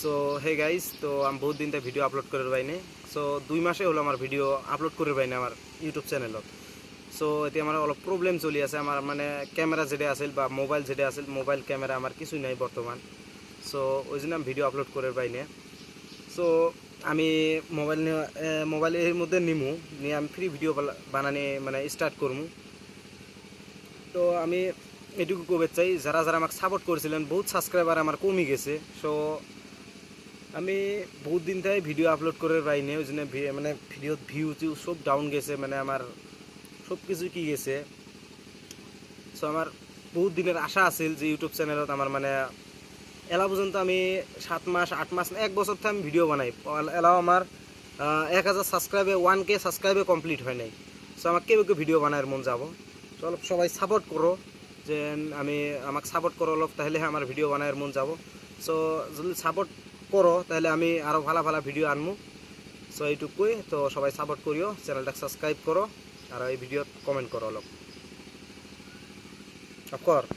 So hey guys, তো আমি বহুত দিন ভিডিও আপলোড করে পাইনি। সো 2 মাসে হলো আমার ভিডিও আপলোড করে পাইনি আমার ইউটিউব চ্যানেলত। সো এতিয়া আমার অলপ প্রবলেম চলি আছে। আমার মানে ক্যামেরা যেটা আছিল বা মোবাইল যেটা আছিল, মোবাইল ক্যামেরা আমার কিছুই নাই বর্তমান। সো ওই জন্য আমি ভিডিও আপলোড করে পাইনি। সো আমি মোবাইলের মধ্যে নিয়ে আমি ফ্রি ভিডিও বানানি মানে স্টার্ট করবো। তো আমি এটুকু কবে চাই, যারা যারা আমাকে সাপোর্ট করেছিলেন, বহুত সাবস্ক্রাইবার আমার কমে গেছে। সো আমি বহুত দিন থেকে ভিডিও আপলোড করে পাইনি, ওই জন্য মানে ভিডিওত ভিউ টিউ সব ডাউন গেছে, মানে আমার সব কিছু কি গেছে। সো আমার বহুত দিনের আশা আছিল যে ইউটিউব চ্যানেলত আমার মানে এলা পর্যন্ত আমি 7 মাস 8 মাস 1 বছর থেকে আমি ভিডিও বানাই, এলাও আমার 1000 সাবস্ক্রাইবে 1K সাবস্ক্রাইবে কমপ্লিট হয় নাই। সো আমাকে কেউ কেউ ভিডিও বানানোর মন যাব। তো অলপ সবাই সাপোর্ট করো, যে আমি আমাকে সাপোর্ট করো অলপ, তাহলে আমার ভিডিও বানানোর মন যাব। সো যদি সাপোর্ট করো তাহলে আমি আরও ভালো ভালো ভিডিও আনবো। সো এইটুকুই। তো সবাই সাপোর্ট করিও, চ্যানেলটা সাবস্ক্রাইব করো আর এই ভিডিওত কমেন্ট করো অলপ কর।